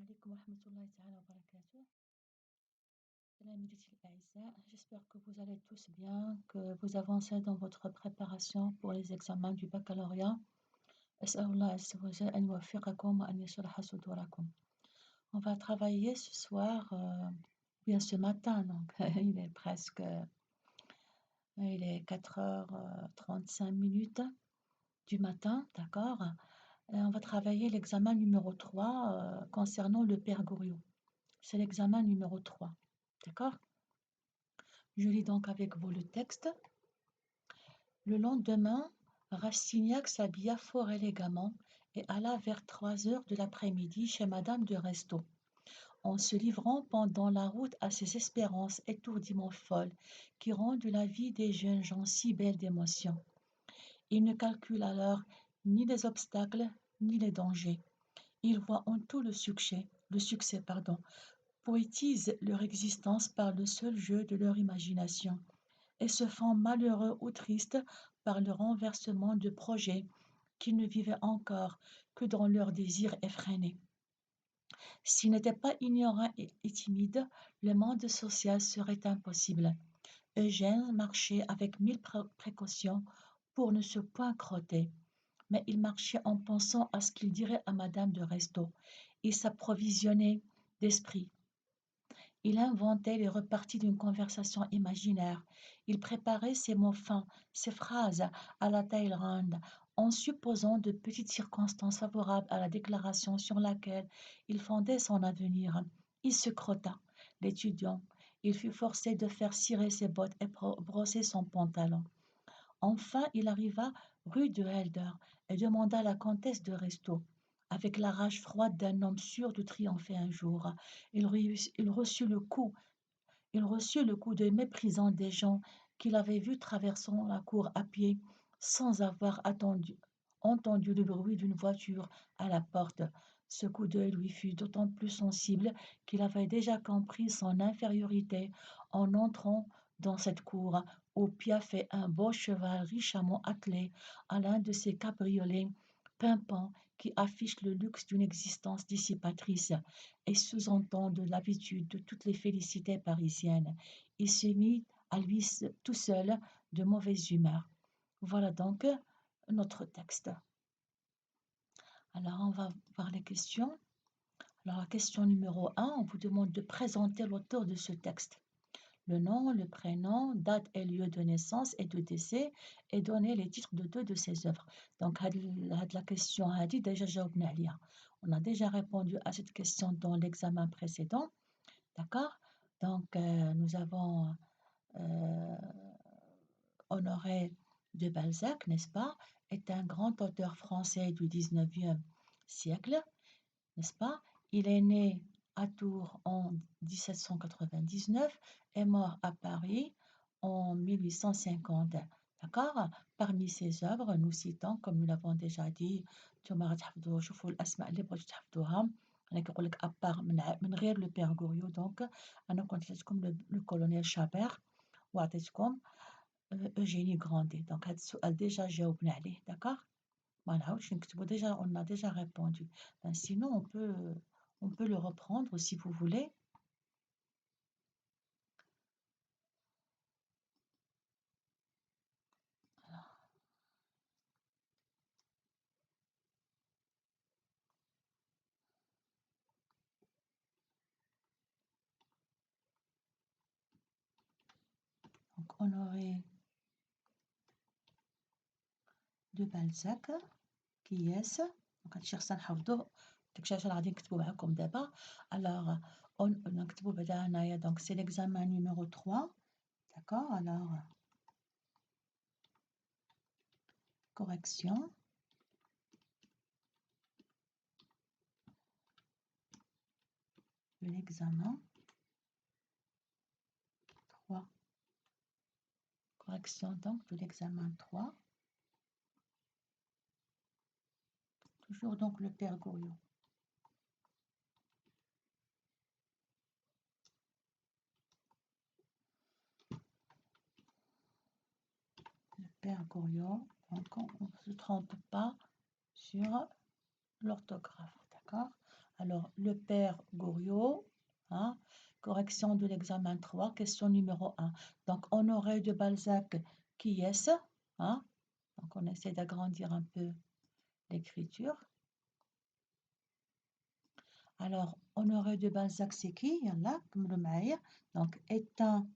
alaikum wa rahmatullahi ta'ala wa barakatuh. Salamidati al-Aïssa. J'espère que vous allez tous bien, que vous avancez dans votre préparation pour les examens du baccalauréat. As'alullah azza wa jalla an yuwaffiqakum wa an yashraha sudurakum. On va travailler ce soir, bien ce matin, donc il est 4h35 du matin, d'accord? Et on va travailler l'examen numéro 3 concernant le Père Goriot. C'est l'examen numéro 3, d'accord? Je lis donc avec vous le texte. Le lendemain, Rastignac s'habilla fort élégamment et alla vers 3 heures de l'après-midi chez Madame de Restaud, en se livrant pendant la route à ces espérances étourdiment folles qui rendent la vie des jeunes gens si belle d'émotion. Il ne calcule alors ni les obstacles ni les dangers. Il voit en tout le succès, poétisent leur existence par le seul jeu de leur imagination et se font malheureux ou tristes par le renversement de projets qu'ils ne vivaient encore que dans leurs désirs effrénés. S'ils n'étaient pas ignorants et timides, le monde social serait impossible. Eugène marchait avec 1000 précautions pour ne se point crotter, mais il marchait en pensant à ce qu'il dirait à Madame de Restaud. Il s'approvisionnait d'esprit. Il inventait les reparties d'une conversation imaginaire. Il préparait ses mots fins, ses phrases à la Talleyrand, en supposant de petites circonstances favorables à la déclaration sur laquelle il fondait son avenir. Il se crotta, l'étudiant. Il fut forcé de faire cirer ses bottes et brosser son pantalon. Enfin, il arriva rue de Helder et demanda la comtesse de Restaud. Avec la rage froide d'un homme sûr de triompher un jour, il reçut le coup d'œil méprisant des gens qu'il avait vus traversant la cour à pied, sans avoir entendu le bruit d'une voiture à la porte. Ce coup d'œil lui fut d'autant plus sensible qu'il avait déjà compris son infériorité en entrant dans cette cour où piaffait un beau cheval richement attelé à l'un de ces cabriolets pimpants qui affichent le luxe d'une existence dissipatrice et sous-entendent l'habitude de toutes les félicités parisiennes. Il se mit à lui tout seul de mauvaise humeur. Voilà donc notre texte. Alors, on va voir les questions. Alors, la question numéro 1, on vous demande de présenter l'auteur de ce texte. Le nom, le prénom, date et lieu de naissance et de décès, et donner les titres de 2 de ses œuvres. Donc, la question a dit déjà جاوبنا عليها. On a déjà répondu à cette question dans l'examen précédent. D'accord? Donc, nous avons Honoré de Balzac, n'est-ce pas, est un grand auteur français du 19e siècle, n'est-ce pas? Il est né à Tours en 1799 et mort à Paris en 1850. D'accord? Parmi ses œuvres, nous citons, comme nous l'avons déjà dit, نتوما غتحفظوا شوفوا الأسماء اللي بغيتو تحفظوها. أنا كنقول لك أبار من غير لو بير غوريو. دونك أنا كنت عطيتكم لو كولونيل شابير وعطيتكم Eugénie Grandet. Donc هاد السؤال déjà جاوبنا عليه. D'accord? ما نعاودش نكتبو déjà, on a déjà répondu. Sinon on peut le reprendre si vous voulez. Donc Honoré de Balzac, qui est-ce? Donc هادشي خصنا نحفظوه. داكشي علاش غادي نكتبو معاكم دابا. Alors نكتبو بعدا هنايا. Donc c'est l'examen numéro 3. D'accord? Alors correction. De l'examen 3. Correction donc de l'examen 3. Toujours donc le père Goriot. Le père Goriot. Donc on ne se trompe pas sur l'orthographe. D'accord? Alors, le père Goriot, hein, correction de l'examen 3, question numéro 1. Donc, Honoré de Balzac, qui est-ce? Hein? Donc, on essaie d'agrandir un peu l'écriture. Alors, Honoré de Balzac, c'est qui? Yalla, comme le maïr. Donc, est un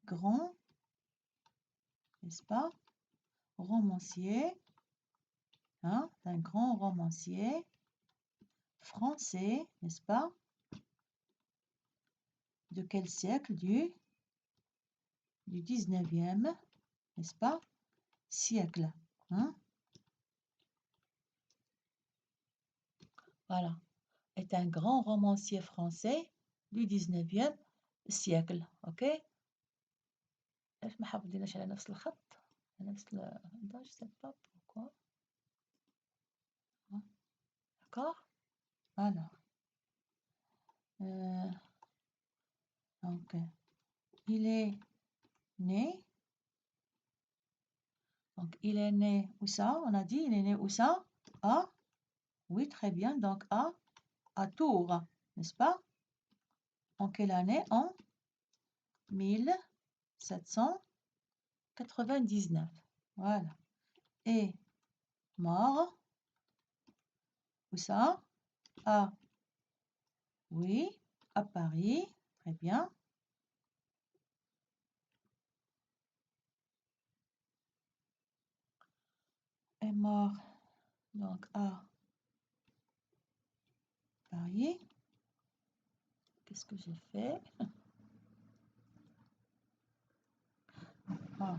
grand, n'est-ce pas, romancier, hein, un grand romancier français, n'est-ce pas? De quel siècle? Du 19e, n'est-ce pas? Siècle. Hein? Voilà. Est un grand romancier français du 19e siècle. OK? ليش ما حافظينش على نفس الخط؟ على نفس je sais pas pourquoi. Hein? D'accord? Alors, donc, il est né. Donc, il est né où ça? On a dit, il est né où ça? À? Oui, très bien. Donc, à Tours, n'est-ce pas? En quelle année? En 1799. Voilà. Et mort où ça? À, oui, à Paris. Très bien. Est mort donc à Paris. Qu'est-ce que j'ai fait? Ah.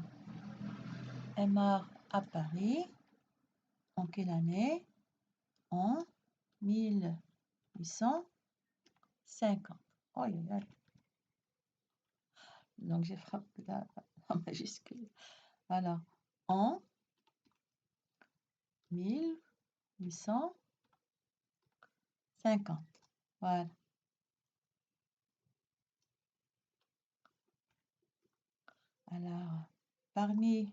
Est mort à Paris. En quelle année? En 1850. Oh, donc j'ai frappé en majuscule. Alors, en 1850. Voilà. Alors, parmi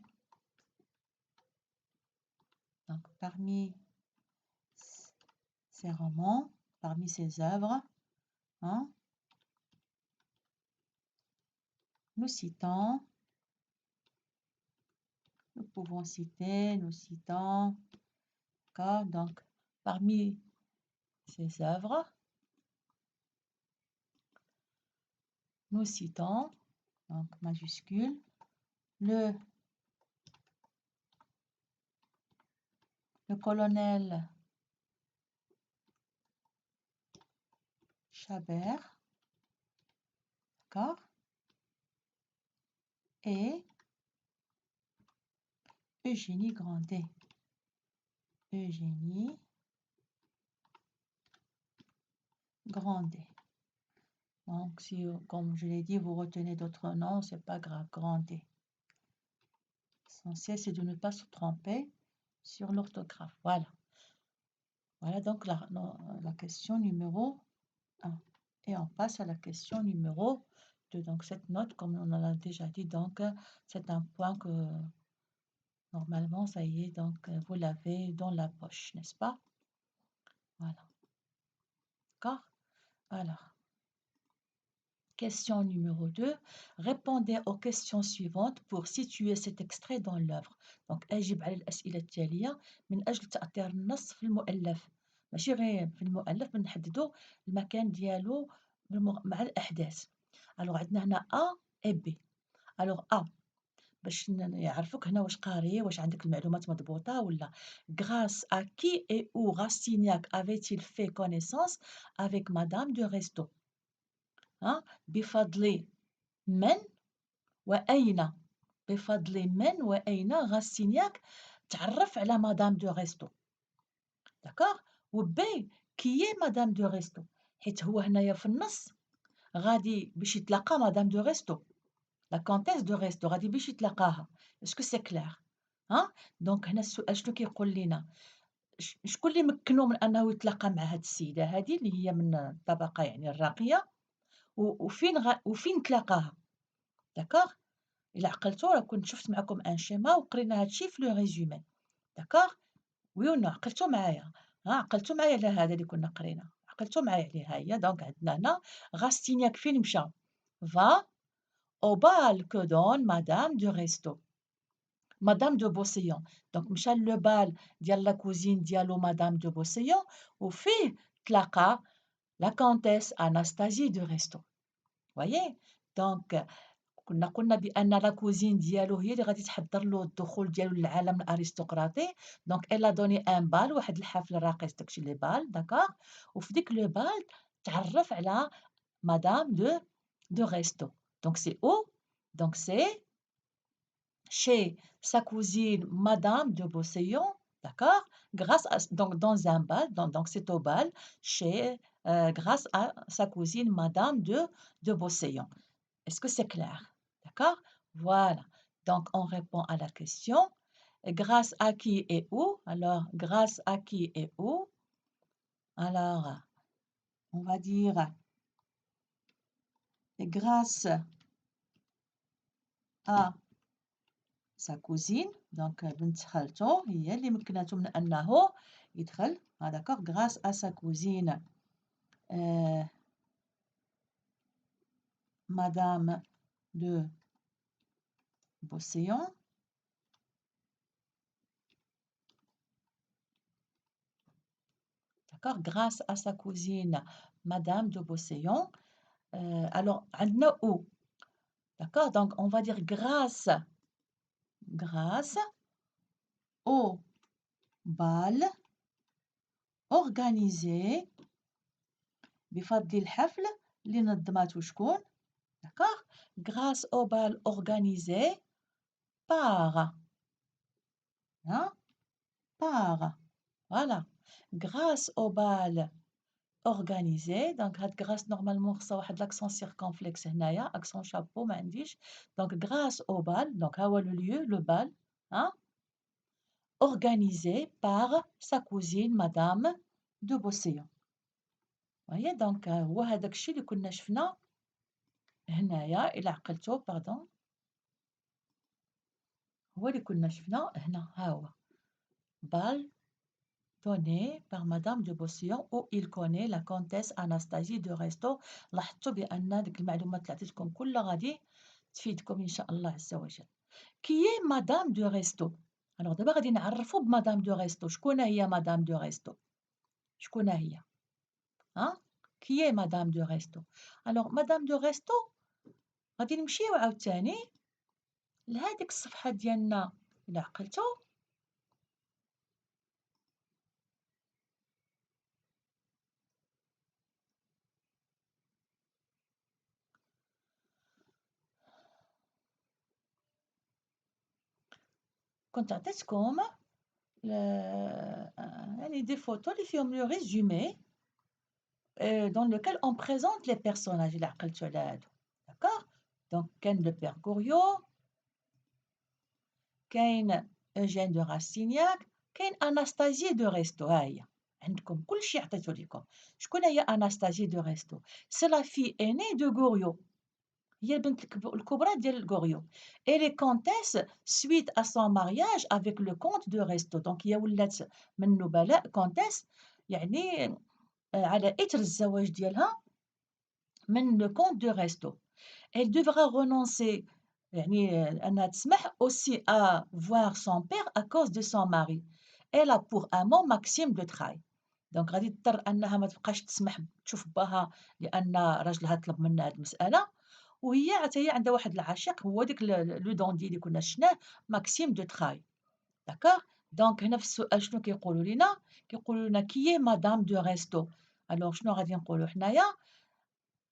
ses romans, parmi ses œuvres, hein, nous pouvons citer, nous citons, d'accord, donc parmi ses œuvres, nous citons, donc majuscule, le colonel Chabert, d'accord, et Eugénie Grandet. Eugénie Grandet. Donc, si, comme je l'ai dit, vous retenez d'autres noms, c'est pas grave, Grandet. L'essentiel, c'est de ne pas se tromper sur l'orthographe. Voilà. Voilà donc la question numéro 1. Et on passe à la question numéro 2. Donc, cette note, comme on en a déjà dit, donc, c'est un point que normalement, ça y est, donc, vous l'avez dans la poche, n'est-ce pas? Voilà. D'accord? Alors, question numéro 2. Répondez aux questions suivantes pour situer cet extrait dans l'œuvre. Donc, أجب على الأسئلة التالية من أجل تأثير النص في المؤلف. ماشي غير في المؤلف بنحددوا المكان ديالو مع الأحداث. ألوغ عندنا هنا A et B. ألوغ A باش يعرفوك هنا واش قاري واش عندك المعلومات مضبوطة ولا. Grâce à qui et où Rastignac avait-il fait connaissance avec Madame de Restaud? Hein? بفضل من وأين؟ بفضل من وأين غاسينياك تعرف على مدام دو ريستو؟ داكوغ؟ و بي كي مدام دو ريستو؟ حيت هو هنايا في النص غادي باش يتلاقى مدام دو ريستو، لا كونتيس دو ريستو غادي باش يتلاقاها. اسكو سي كلير؟ ها؟ دونك هنا السؤال شنو كيقول لينا؟ شكون اللي مكنو من أنه يتلاقى مع هاد السيدة هادي اللي هي من الطبقة يعني الراقية، وفين تلاقاها؟ داكوغ؟ إلا عقلتوا راه كنت شفت معكم ان شيما وقرينا هادشي في لو ريزومي. داكوغ؟ وي و نو؟ عقلتوا معايا؟ ها عقلتوا معايا على هذا اللي كنا قرينا، عقلتوا معايا عليه ها هي دونك عندنا هنا غاستينياك فين مشى؟ va au bal que donne madame de Restaud. Madame de Beauséant. Donc مشى للبال ديال لا كوزين ديالو مدام دو بوسيون وفيه تلاقى لا كونتيس أناستاسي دو ريستو. voyez؟ دونك كنا قلنا بأن لا كوزين ديالو هي اللي غادي تحضّر له الدخول ديالو للعالم الأرستقراطي. دونك elle a donné un bal واحد الحفل راقص داك الشي لي بال داكوغ. وفي ديك لو بال تعرّف على مدام de Restaud. Donc c'est où? Donc c'est chez sa cousine madame de Beauséant, d'accord? Grâce à donc dans un bal, donc c'est au bal chez, grâce à sa cousine madame de Beauséant. Est-ce que c'est clair? D'accord? Voilà. Donc on répond à la question. Grâce à qui et où? Alors, grâce à qui et où? Alors, on va dire grâce à sa cousine, donc بنت خالته هي اللي مكنته من أنه يدخل. d'accord, grâce à sa cousine madame de Beauséant. D'accord, grâce à sa cousine madame de Beauséant. Alors عندنا où? D'accord, donc on va dire grâce au bal organisé بفضل الحفل اللي نظمته شكون؟ D'accord, grâce au bal organisé par, hein, par, voilà, grâce au bal organisé. donc هاد grâce normalement خصها واحد l'accent circonflexe هنايا accent chapeau ما عنديش. donc grâce au bal donc ها هو le lieu le bal, hein, organisé par sa cousine madame de Beauséant. voyez donc هو هذاك الشيء اللي كنا شفنا هنايا إلا عقلتوا باردون. هو اللي كنا شفنا هنا ها هو bal donné par madame de Beauséant où il connaît la comtesse Anastasie de Restaud. لاحظتوا بأن ديك المعلومات اللي عطيتكم كلها غادي تفيدكم إن شاء الله عز وجل. qui est madame de Restaud؟ alors دابا غادي نعرفوا بمدام دو ريستو. شكون هي مدام دو ريستو؟ شكون هي؟ ها؟ qui est madame de Restaud؟ alors madame de Restaud غادي نمشيو عاوتاني لهاديك الصفحة ديالنا إلا عقلتوا. كنت عطيتكم يعني des photos اللي فيهم le résumé dans lequel on présente les personnages إلا عقلتوا على هادو. d'accord. donc كاين le père Goriot، كاين Eugène de Rastignac، كاين أناستازي دو ريستو. ها هي عندكم كلشي عطيتو ليكم. شكون هي أناستازي دو ريستو؟ سي لا في aînée de Goriot، هي البنت الكبرى ديال Goriot. elle est comtesse suite à son mariage avec le comte de Restaud. donc هي ولات من نبلاء comtesse يعني على إثر الزواج ديالها من le comte de Restaud. elle devra renoncer يعني أنها تسمح aussi à voir son père à cause de son mari. elle a pour amant Maxime de Trailles. donc غادي تضطر أنها ما تبقاش تسمح تشوف باها لأن راجلها طلب منها هاد المسألة. وهي حتى هي عندها واحد العشيق هو داك لو دوندي اللي كنا شفناه ماكسيم دو تراي. داكوغ. دونك هنا في السؤال شنو كيقولوا لينا؟ كيقولوا لنا كي مدام دو ريستو. الوغ شنو غادي نقولوا حنايا؟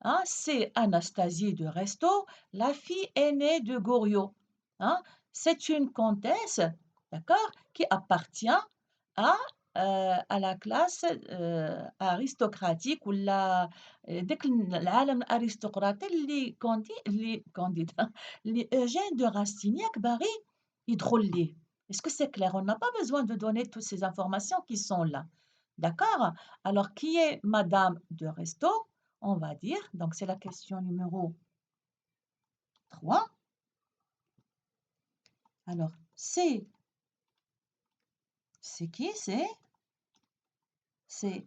hein, c'est Anastasie de Restaud, la fille aînée de Goriot. Hein. C'est une comtesse, d'accord, qui appartient à la classe aristocratique ولا داك العالم الارستقراطي اللي اللي Eugène de Rastignac باغي يدخل ليه. Est-ce que c'est clair? On n'a pas besoin de donner toutes ces informations qui sont là. D'accord? Alors, qui est madame de Restaud? On va dire, donc c'est la question numéro 3. Alors, c'est qui? C'est c'est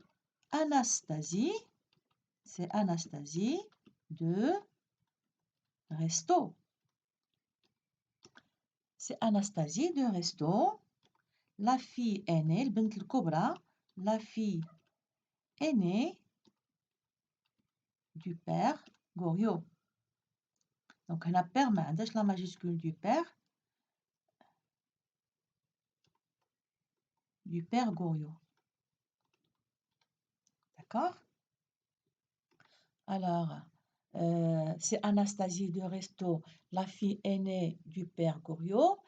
Anastasie. C'est Anastasie de resto. C'est Anastasie de resto. La fille aînée, البنت الكبرى, la fille aînée du père Goriot. Donc, on a père, mais la majuscule du père Goriot. D'accord? Alors, c'est Anastasie de resto, la fille aînée du père Goriot.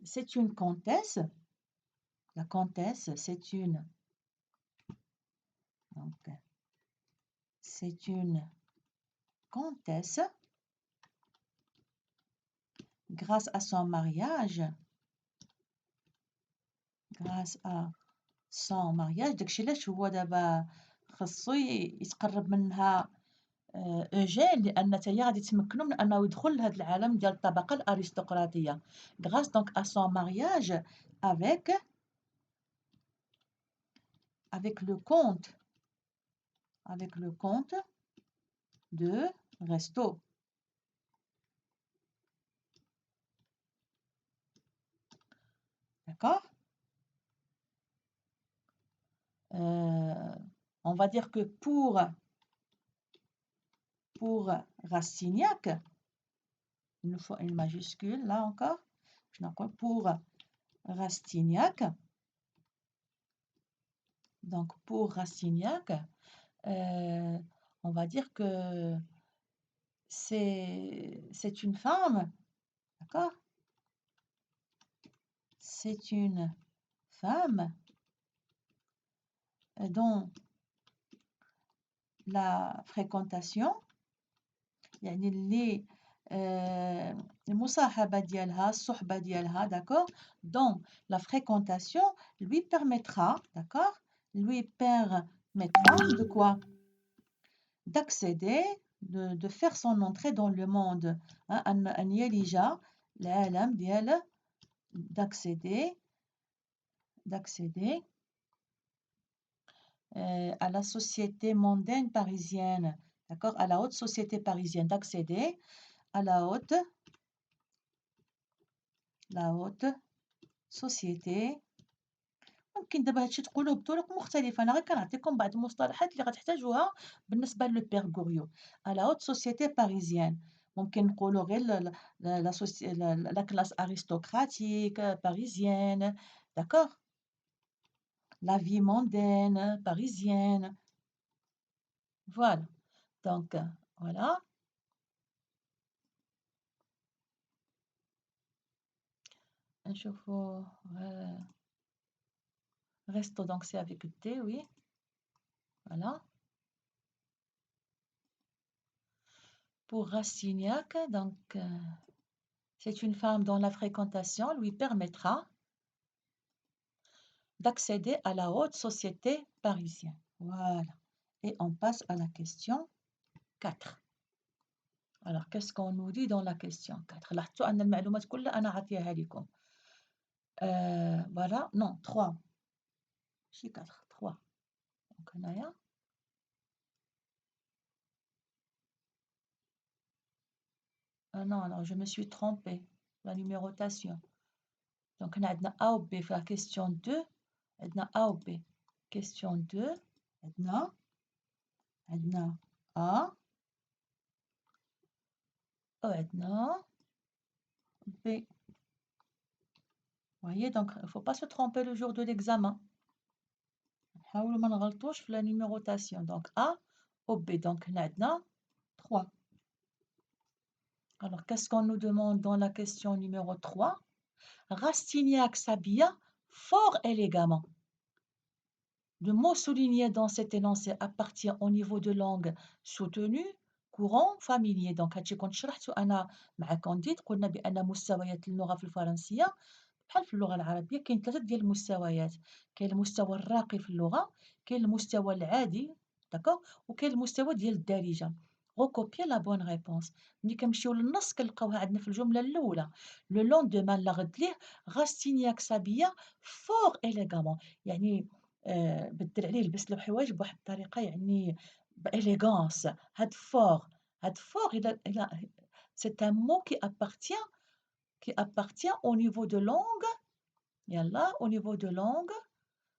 C'est une comtesse. La comtesse, c'est une comtesse. Grâce à son mariage, داكشي علاش هو دابا خاصو يتقرب منها اوجين، لان حتى هي غادي تمكنو من انه يدخل لهذا العالم ديال الطبقه الارستقراطيه. grâce donc à son mariage avec le comte de Resto. D'accord? On va dire que pour Rastignac, il nous faut une majuscule là encore. Pour Rastignac, donc pour Rastignac, on va dire que c'est une femme, d'accord? C'est une femme dont la fréquentation, يعني اللي المصاحبة ديالها، الصحبة ديالها، d'accord? Donc la fréquentation lui permettra, d'accord? Lui permettra de quoi? D'accéder, de faire son entrée dans le monde, hein, أن يلج العالم ديال d'accéder à la société mondaine parisienne, d'accord? À la haute société parisienne, d'accéder à la haute société. ممكن دابا هادشي تقولوه بطرق مختلفة، أنا غير كنعطيكم بعض المصطلحات اللي غتحتاجوها بالنسبة للبيغ غوريو. à la haute société parisienne ممكن نقولوا غير la classe aristocratique parisienne, d'accord? La vie mondaine parisienne. Voilà. Donc, voilà. نشوفوا resto, donc c'est avec T, oui. Voilà. Pour Rastignac, donc c'est une femme dont la fréquentation lui permettra d'accéder à la haute société parisienne. Voilà. Et on passe à la question 4. Alors, qu'est-ce qu'on nous dit dans la question 4? لاحظتوا أن المعلومات كلها أنا عطيها لكم. Voilà. Non, 3. ماشي 4, 3. Donc, هنايا. Non, je me suis trompée. La numérotation. Donc, on a A ou B. La question 2. On a A ou B. Question 2. On a A. On a B. Vous voyez, donc, il ne faut pas se tromper le jour de l'examen. نحاولوا ما نغلطوش في la numérotation. Donc, A ou B. Donc, on a 3. Alors, qu'est-ce qu'on nous demande dans la question numéro 3? Rastignac s'habilla fort élégamment. Le mot souligné dans cet énoncé appartient au niveau de langue soutenu, courant, familier. Donc هادشي كنت شرحته أنا مع كانديد، قلنا بأن مستويات اللغة في الفرنسية بحال في اللغة العربية كاين 3 ديال المستويات. كاين المستوى الراقي في اللغة، كاين المستوى العادي، داكوغ، وكاين المستوى ديال الدارجة. recopier la bonne réponse. ملي كنمشيو للنص كنلقاوها عندنا في الجملة الأولى. Le lendemain لا غد ليه Rastignac s'habilla fort élégamment. يعني بدّل عليه لبس له حوايج بواحد الطريقة يعني بélégance. هاد fort il a c'est un mot qui appartient au niveau de langue يلاه au niveau de langue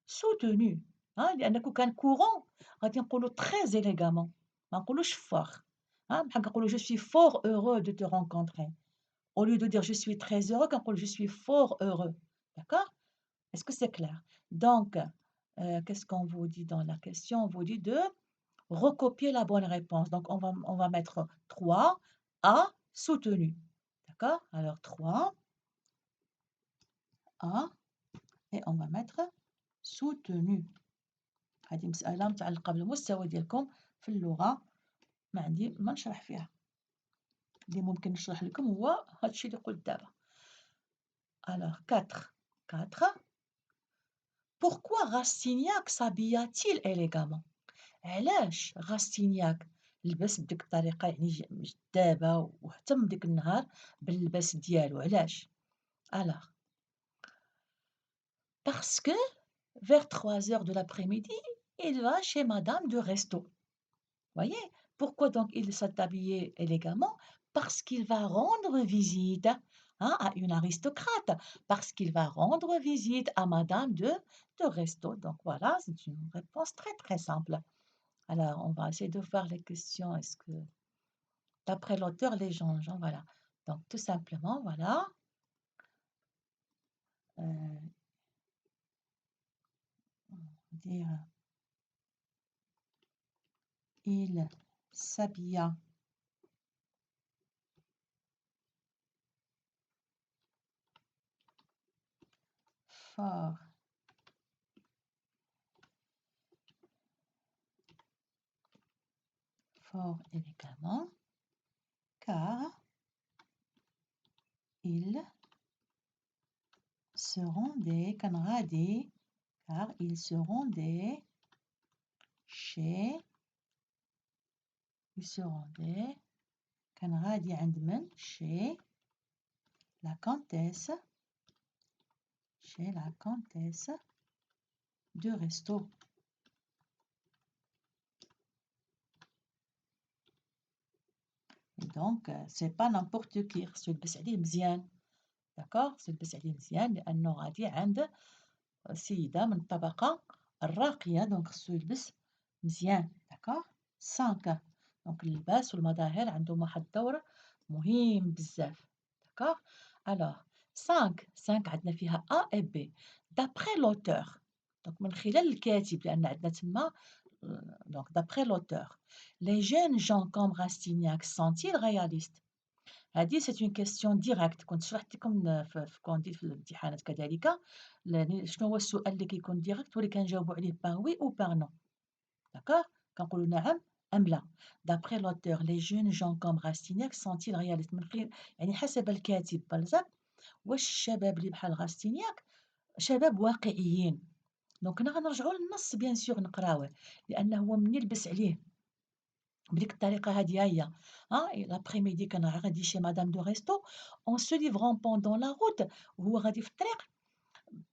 soutenu. لأن كون كان courant غادي نقولوا très élégamment ما نقولوش fort. بحال كنقولوا je suis fort heureux de te rencontrer. Au lieu de dire je suis très heureux كنقول je suis fort heureux. D'accord? Est-ce que c'est clair? Donc, qu'est-ce qu'on vous dit dans la question? On vous dit de recopier la bonne réponse. Donc on va mettre 3 A soutenu. D'accord? Alors 3 A et on va mettre soutenu. هذه مسألة متعلقة بالمستوى ديالكم في اللغة، ما نشرح فيها. اللي ممكن نشرح لكم هو هاد الشي اللي قلت دابا. Alors 4. Pourquoi Rastignac s'habilla-t-il élégamment? علاش غاستينياك لبس بديك الطريقة يعني جذابة واهتم ديك النهار باللباس ديالو، علاش؟ Alors, parce que vers 3 heures de l'après-midi, il va chez madame de Resto. Voyez? Pourquoi donc il s'est habillé élégamment? Parce qu'il va rendre visite, à une aristocrate, parce qu'il va rendre visite à madame de Resto. Donc voilà, c'est une réponse très, très simple. Alors, on va essayer de voir les questions. Est-ce que d'après l'auteur, les gens, voilà. Donc, tout simplement, voilà. On va dire, il s'habilla fort élégamment, car il se rendait, car il se rendait chez, كان غادي عند من؟ chez la comtesse de Resto. Et donc, c'est pas n'importe qui، خصو يلبس عليه مزيان. d'accord؟ خصو يلبس عليه مزيان لأنه غادي عند سيدة من الطبقة الراقية، دونك خصو يلبس مزيان. d'accord؟ 5. دونك اللباس والمظاهر عندهم واحد الدور مهم بزاف. d'accord؟ alors 5 عندنا فيها A et B d'après l'auteur. دونك من خلال الكاتب، لأن عندنا تما donc d'après l'auteur. Les jeunes gens comme Rastignac sont-ils réalistes? هذه c'est une question directe. كنت شرحت لكم كون في الامتحانات كذلك شنو هو السؤال اللي كيكون ديريكت واللي كنجاوبوا عليه par oui ou par non. d'accord؟ كنقولوا نعم أم لا. d'après l'auteur les jeunes gens comme Rastignac sont-ils réalistes؟ من خلال يعني حسب الكاتب بلزاك واش الشباب اللي بحال غاستينياك شباب واقعيين. دونك هنا غنرجعوا للنص بيان سور نقراوه، لأنه هو من يلبس عليه بديك الطريقة هادي هي. l'après-midi كان غادي chez madame de Resto en se livrant pendant la route، وهو غادي في الطريق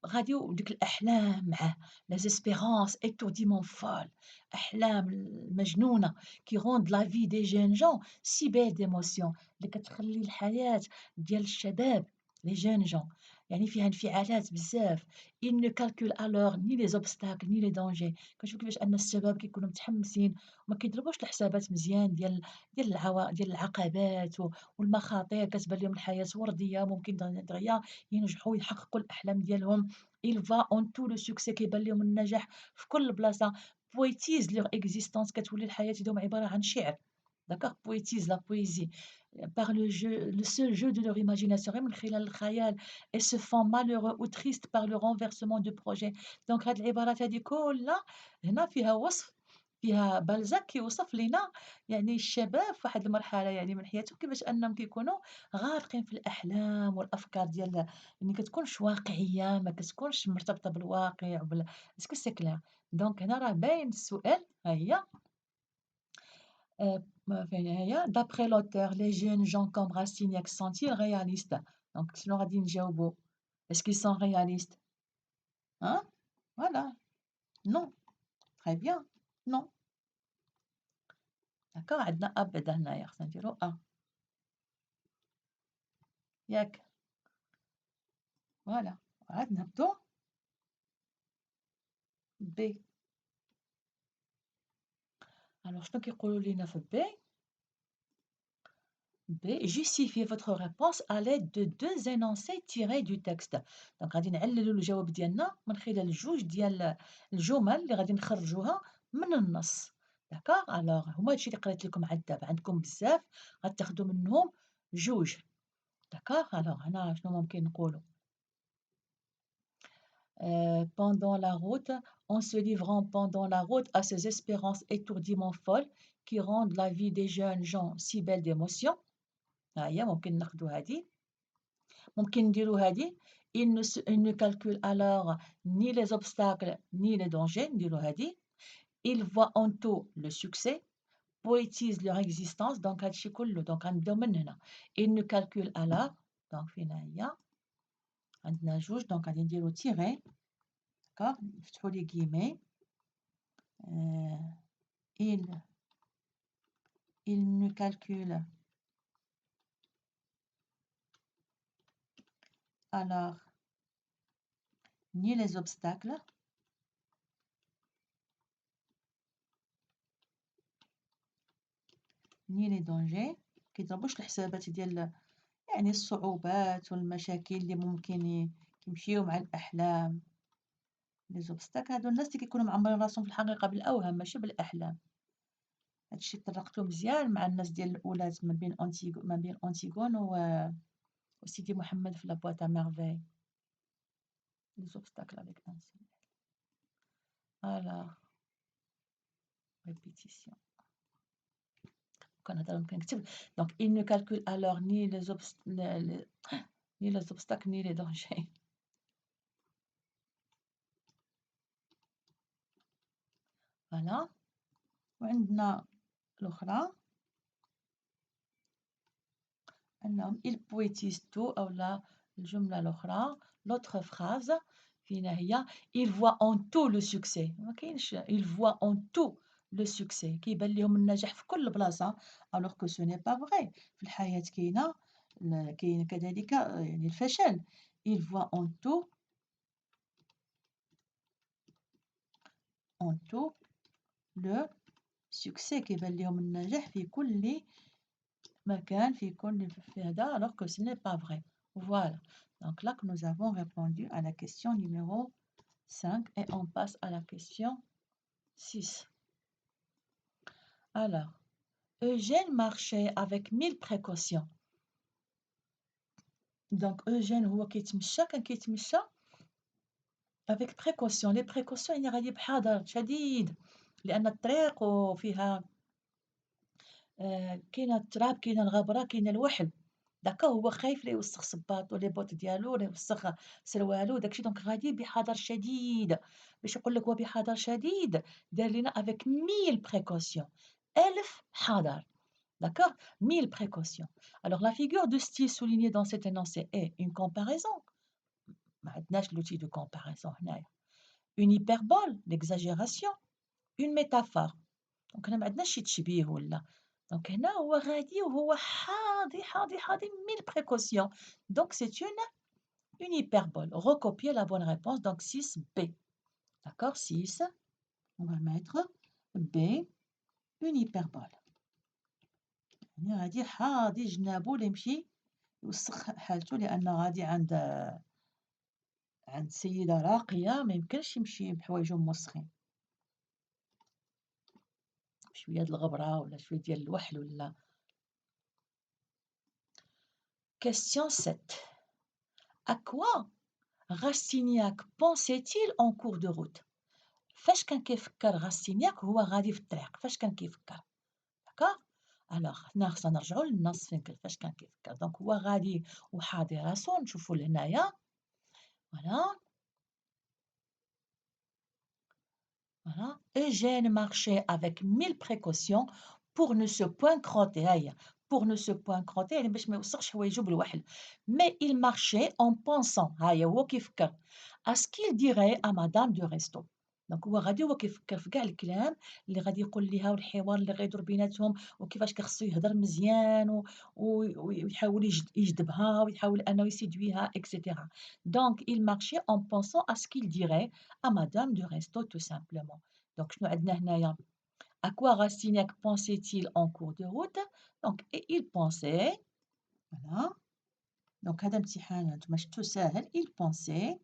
غادي وديك الأحلام معاه les espérances étourdiment folles، أحلام المجنونة qui rendent la vie des jeunes gens si belle d'émotion، اللي كتخلي الحياة ديال الشباب les jeunes gens يعني فيها انفعالات بزاف. il ne calcule alors ni les obstacles ni les dangers. كنشوف كيفاش أن الشباب كيكونوا متحمسين وما كيضربوش الحسابات مزيان ديال العقبات والمخاطر. كتبان لهم الحياة وردية، ممكن دغيا ينجحوا يحققوا الأحلام ديالهم. il va en tout le succès كيبان لهم النجاح في كل بلاصة. poétise leur existence كتولي الحياة ديالهم عبارة عن شعر. d'accord؟ poétise la poésie par le seul jeu de leur imagination، من خلال الخيال. et se font malheureux ou tristes par le renversement de projet. donc هاد العبارات هادي كلها هنا فيها وصف، فيها بلزاك كيوصف لينا يعني الشباب في واحد المرحلة يعني من حياتهم كيفاش أنهم كيكونوا غارقين في الأحلام والأفكار ديال يعني كتكونش واقعية، ما كتكونش مرتبطة بالواقع اسكو سي كلير؟ دونك هنا راه باين السؤال ها هي فين هي d'après l'auteur les jeunes gens comme Rastignac sont-ils réalistes؟ دونك شنو غادي نجاوبوا؟ est-ce qu'ils sont réalistes؟ voilà. Non. Très bien. Non. d'accord عندنا أ بعدا هنايا خصنا نديرو أ ياك فوالا عاد نهبطو ب ألوغ شنو كيقولوا لينا في ب B. Justifiez votre réponse à l'aide de deux énoncés tirés du texte. دونك غادي نعللوا الجواب ديالنا من خلال جوج ديال الجمل اللي غادي نخرجوها من النص. داكوغ الوغ هما هادشي اللي قريت لكم عاد دابا عندكم بزاف غتاخدوا منهم جوج. داكوغ الوغ هنا شنو ممكن نقولوا pendant la route, en se livrant pendant la route à ces espérances étourdiment folles qui rendent la vie des jeunes gens si belle d'émotion. ها هي ممكن ناخدو هادي. ممكن نديرو هادي il ne calcule alors ni les obstacles ni les dangers نديرو هادي. Il voit en tout le succès, poétise leur existence دونك هادشي كلّه دونك غنبداو من هنا. Il ne calcule alors دونك فين هي عندنا جوج دونك غادي نديرو تيري داكوغ نفتحو لي guillemets il ne calcule alors ni les obstacles ni les dangers كيضربوش الحسابات ديال يعني الصعوبات والمشاكل اللي ممكن كيمشيو مع الأحلام. لي زوبستاكل هادو الناس اللي كيكونوا معمرين راسهم في الحقيقة بالأوهام ماشي بالأحلام. هادشي طرقتو مزيان مع الناس ديال الأولاد ما بين أنتيغون وسيدي محمد في لا بواط à merveille. لي زوبستاكل avec un seul. alors répétition كنهضر ممكن نكتب donc il ne calcule alors ni les obstacles ni les dangers. فوالا وعندنا الأخرى أنهم il poétise tout أولا الجملة الأخرى l'autre phrase فين هي il voit en tout le succès ما كاينش il voit en tout le succès كيبان ليهم النجاح في كل بلاصة alors que ce n'est pas vrai في الحياة كاين كذلك يعني الفشل il voit en tout le succès كيبان ليهم النجاح في كل مكان في كل في هذا alors que ce n'est pas vrai. Voilà. Donc là que nous avons répondu à la question numéro 5 et on passe à la question 6. Alors, Eugène marchait avec 1000 précautions. Donc Eugène هو كان كيتمشى avec précaution. Les précautions يعني غادي بحذر شديد لأن الطريق وفيها كاينة التراب كاينة الغبرة كاينة الوحل. داكوغ هو خايف لا يوسخ صباطو لي بوط ديالو لا يوسخ سروالو داك الشي دونك غادي بحذر شديد. باش يقول لك هو بحذر شديد دار لينا avec 1000 précautions 1000 حذر. D'accord? 1000 précautions. Alors la figure de style soulignée dans cet énoncé est une comparaison. ما عندناش l'outil de comparaison هنايا. Une hyperbole, l'exagération. Une métaphore. دونك هنا ما عندناش شي تشبيه ولا. دونك هنا هو غادي وهو حاضي 1000 précautions. Donc c'est une hyperbole. Recopier la bonne réponse. Donc 6B. D'accord? 6. On va mettre B. Une hyperbole. يعني غادي حاضي جنابو لا يمشي يوسخ حالته لأن غادي عند سيدة راقية ما يمكنش يمشي بحوايجو موسخين. شوية د الغبرة ولا شوية ديال الوحل ولا. Question 7. À quoi Rastignac pensait-il en cours de route? فاش كان كيفكر غاستينياك هو غادي في الطريق فاش كان كيفكر. داكوغ الوغ هنا خصنا نرجعو للنص فين فاش كان كيفكر دونك هو غادي وحاضي راسو نشوفو لهنايا فوالا فوالا Eugène marchait avec 1000 précautions pour ne se point crotter ها هي pour ne se point crotter يعني باش ما يوسخش حوايجو بالوحل mais il marchait en pensant ها هي هو كيفكر à ce qu'il dirait à madame de Restaud دونك هو كيفكّر في كاع الكلام اللي غادي يقول ليها والحوار اللي غيدور بيناتهم، وكيفاش خصو يهضر مزيان ويحاول يجذبها ويحاول أنه يسيدويها et cetera. Donc il marchait en pensant à ce qu'il dirait à madame de Restaud tout simplement. دونك شنو عندنا هنايا؟ À quoi Rastignac pensait-il en cours de route? Donc et il pensait voilà. دونك هذا امتحان هانتوما شفتوه ساهل. Il pensait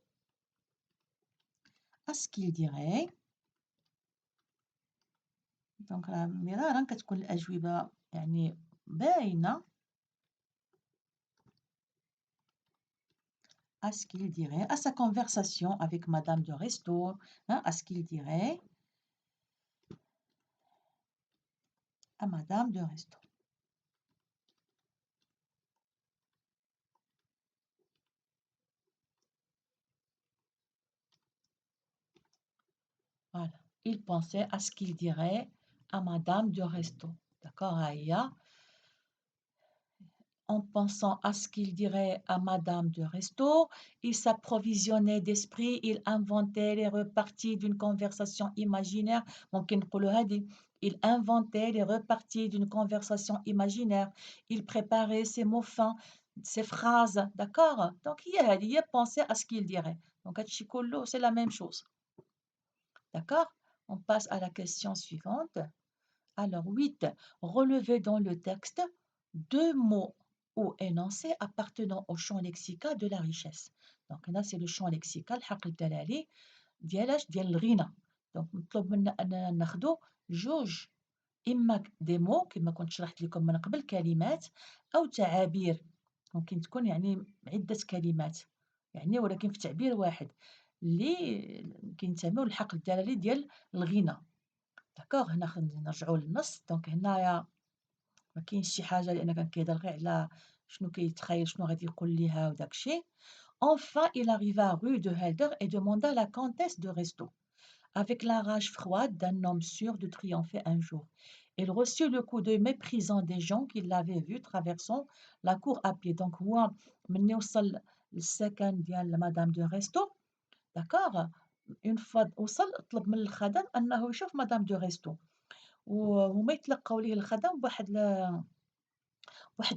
à ce qu'il dirait. دونك راه مرارًا كتكون الأجوبة يعني باينة. À ce qu'il dirait, à sa conversation avec madame de Restaud, hein, à ce qu'il dirait à madame de Restaud. Voilà. Il pensait à ce qu'il dirait à madame de Restaud. D'accord, Aïa? En pensant à ce qu'il dirait à madame de Restaud, il s'approvisionnait d'esprit, il inventait les reparties d'une conversation imaginaire. ممكن نقولوا هذه. Il inventait les reparties d'une conversation imaginaire. Il préparait ses mots fins, ses phrases, d'accord? Donc هي هذه هي penser à ce qu'il dirait. Donc هادشي كله c'est la même chose. D'accord? On passe à la question suivante. Alors 8. Relevez dans le texte 2 mots ou énoncés appartenant au champ lexical de la richesse. Donc là, c'est le champ lexical الحقل الدلالي ديال الغنى. Donc مطلوب منا أننا ناخدو جوج إما des mots كما كنت شرحت لكم من قبل كلمات أو تعابير. ممكن تكون يعني عدة كلمات يعني ولكن في تعبير واحد اللي كينتميو للحقل الدلالي ديال الغنى. داكوغ هنا نرجعوا للنص. دونك هنايا ما كاينش شي حاجة لأن كان كيهضر غير على شنو كيتخيل شنو غادي يقول ليها وداك الشي. Enfin, il arriva rue de Helder et demanda la comtesse de Restaud, avec la rage froide d'un homme sûr de triompher un jour. Il reçut le coup d'œil méprisant des gens qui l'avaient vu traversant la cour à pied. Donc هو ملي وصل للسكن ديال مدام دو ريستو داكوغ اون فوا وصل طلب من الخدم أنه يشوف مدام دو ريستو. وهما يتلقاو ليه الخدم بواحد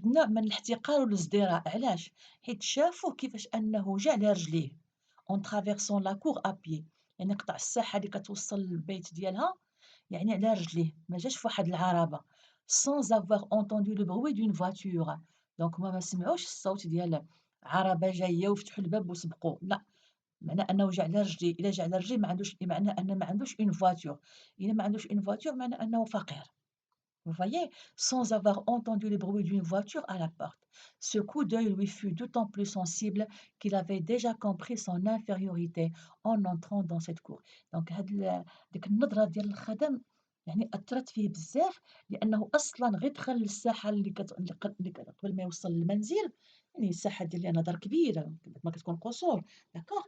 النوع من الاحتقار والازدراء. علاش؟ حيت شافوه كيفاش أنه جا على رجليه en traversant la cour à pied. يعني قطع الساحة اللي كتوصل للبيت ديالها يعني على رجليه ما جاش فواحد العربة sans avoir entendu le bruit d'une voiture. دونك هما ما سمعوش الصوت ديال عربة جاية وفتحوا الباب وسبقوه، لأ. معناه أنه جا على رجليه. إلا جا على رجليه ما عندوش معناه أنه ما عندوش une voiture. إلا ما عندوش une voiture معناه أنه فقير. Vous voyez? Sans avoir entendu le bruit d'une voiture à la porte. Ce coup d'œil lui fut d'autant plus sensible qu'il avait déjà compris son infériorité en entrant dans cette cour. Donc ديك النظرة ديال الخدم يعني أثّرت فيه بزاف، لأنه أصلًا غير دخل للساحة اللي قبل ما يوصل للمنزل. يعني الساحة ديال ليها نظر كبيرة كما كتكون قصور. داكوغ؟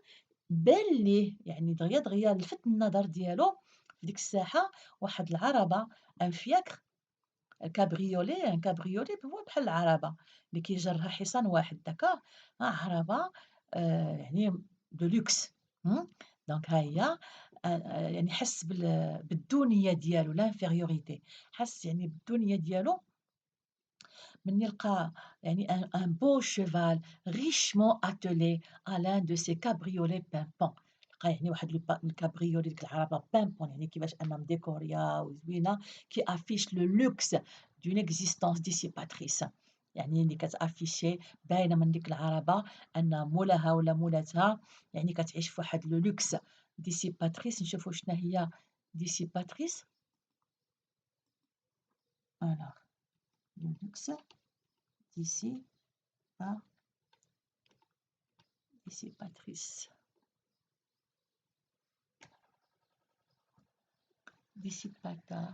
بان ليه يعني دغيا دغيا لفت النظر ديالو في ديك الساحة واحد العربة ان فياكر كابريولي. ان كابريولي هو بحال العربة اللي كيجرها حصان واحد داكوغ. عربة يعني دو لوكس. دونك ها هي يعني حس بالدونية ديالو لانفيريوريتي. حس يعني بالدونية ديالو ملي لقى يعني ان beau cheval richement attelé à l'un de ces cabriolets pimpants. لقى يعني واحد الكابريولي ديك العربة pimpant يعني كيفاش أنها مديكوريا وزوينة qui affiche le luxe d'une existence dissipatrice. يعني اللي كتافيشي باينة من ديك العربة أن مولاها ولا مولاتها يعني كتعيش في واحد لو luxe dissipatrice. نشوفوا شنو هي dissipatrice. alors le luxe d'ici dissipatrice. Dissipateur.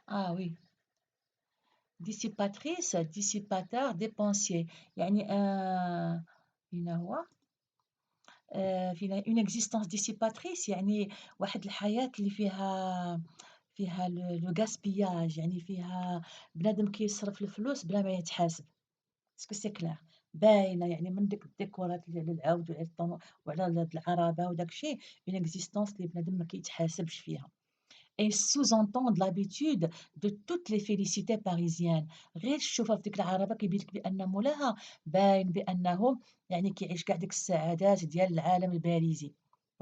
Ah oui. Dissipatrice, dissipateur, dépensier. يعني فينا هو فينا une existence dissipatrice يعني واحد الحياة اللي فيها le gaspillage يعني فيها بنادم كيصرف الفلوس بلا ما يتحاسب. Est-ce que c'est clair? باينة، يعني من ديك الديكورات للعود وعلى هاد العربة وداك الشيء، une existence اللي بنادم ما كيتحاسبش فيها. Et sous-entendent l'habitude de toutes les félicités parisiennes. غير تشوفها في ديك العربة كيبين لك بأن مولاها باين بأنه يعني كيعيش كاع ديك السعادات ديال العالم الباريسي.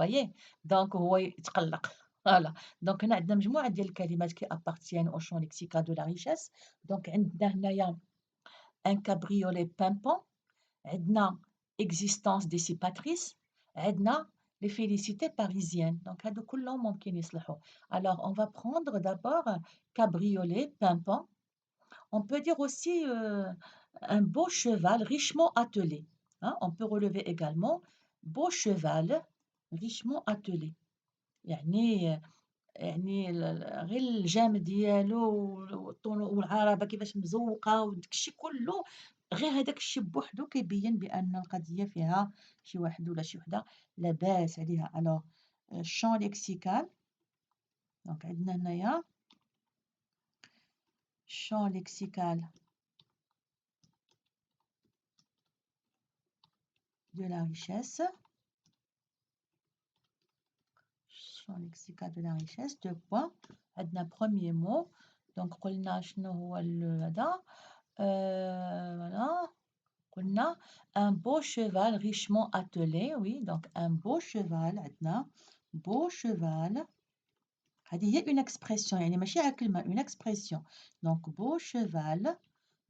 voyez؟ دونك هو يتقلّق. فوالا. دونك هنا عندنا مجموعة ديال الكلمات qui appartiennent au champ lexical de la richesse. دونك عندنا هنايا un cabriolet pimpant. عندنا existence dissipatrice. عندنا les félicités parisiennes. Donc هادو كلهم ممكن يصلحوا. Alors on va prendre d'abord cabriolet, pimpant. On peut dire aussi un beau cheval richement attelé, hein. On peut relever également beau cheval richement attelé. يعني يعني غير الجَمْ ديالو والعربة كيفاش مزوّقة وداك الشي كلّه، غير هاداك الشي بوحدو كيبيّن بأن القضية فيها شي واحد ولا شي وحدة لاباس عليها. alors champ lexical. دونك عندنا هنايا champ lexical de la richesse. champ lexical de la richesse 2 points. عندنا premier mot. دونك قلنا شنو هو هذا voilà. قلنا un beau cheval richement attelé. Oui, donc un beau cheval عندنا beau cheval. هذه هي une expression، يعني ماشي غير كلمة، une expression. donc beau cheval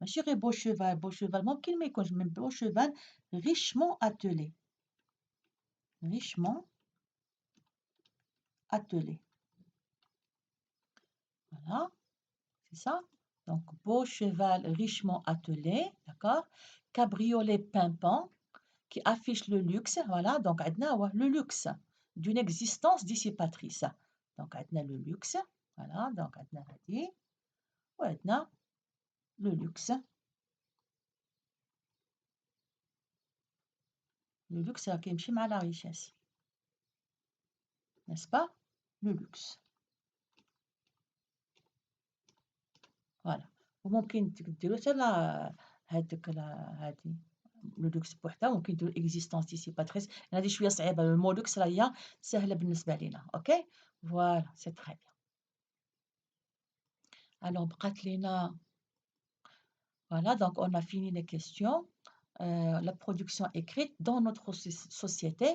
ماشي غير beau cheval. beau cheval ممكن ما يكونش، mais beau cheval richement attelé. richement attelé. Voilà, c'est ça. Donc beau cheval richement attelé, d'accord. Cabriolet pimpant qui affiche le luxe. Voilà, donc عندنا هو le luxe d'une existence dissipatrice. donc عندنا le luxe. Voilà, donc عندنا هذه وعندنا le luxe. Le luxe راه كيمشي مع la richesse, n'est-ce pas? Le luxe. Voilà. وممكن ديروا حتى هاديك هادي لو لوكس بوحدها، ممكن ديروا existence dissipatrice. هادي شوية صعيبة، المو لوكس راه هي ساهلة بالنسبة لينا. أوكي. فوالا سي تخي بيان. ألوغ بقات لينا voilà, donc on a fini les questions. La production écrite. Dans notre société,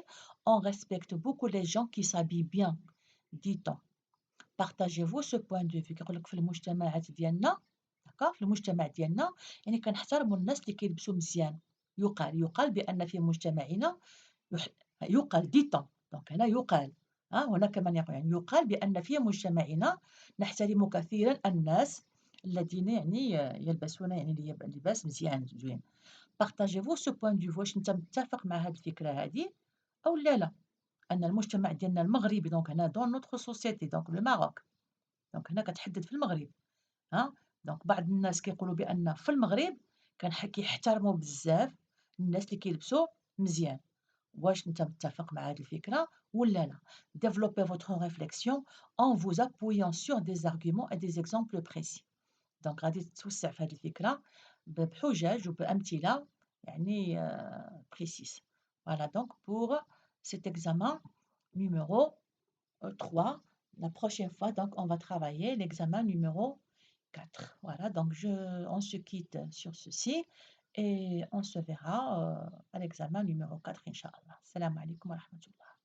on respecte beaucoup les gens qui s'habillent bien, dit-on. Partagez-vous ce point de vue. كيقول لك في المجتمعات ديالنا، داكوغ، في المجتمع ديالنا يعني كنحترموا الناس اللي كيلبسوا مزيان. يُقال بأن في مجتمعنا يُقال dit-on. دونك هنا يُقال، هناك من يقول، يعني يُقال بأن في مجتمعنا نحترم كثيرًا الناس الذين يعني يلبسون يعني لباس مزيان زوين. Partagez-vous ce point de vue. واش أنت متّفق مع هاد الفكرة هادي أو لا؟ أن المجتمع ديالنا المغربي، دونك هنا dans notre société donc le Maroc. دونك هنا كتحدد في المغرب. دونك بعض الناس كيقولوا بأن في المغرب كيحترموا بزاف الناس اللي كيلبسوا مزيان. واش أنت متّفق مع هاد الفكرة ولا لا؟ Développez votre réflexion en vous appuyant sur des arguments et des exemples précis. دونك غادي تتوسع في هاد الفكرة بحجج وبأمثلة يعني précises. Voilà donc pour cet examen numéro 3. La prochaine fois, donc, on va travailler l'examen numéro 4. Voilà, donc on se quitte sur ceci et on se verra à l'examen numéro 4, Inch'Allah. Salam alaikum wa rahmatullah.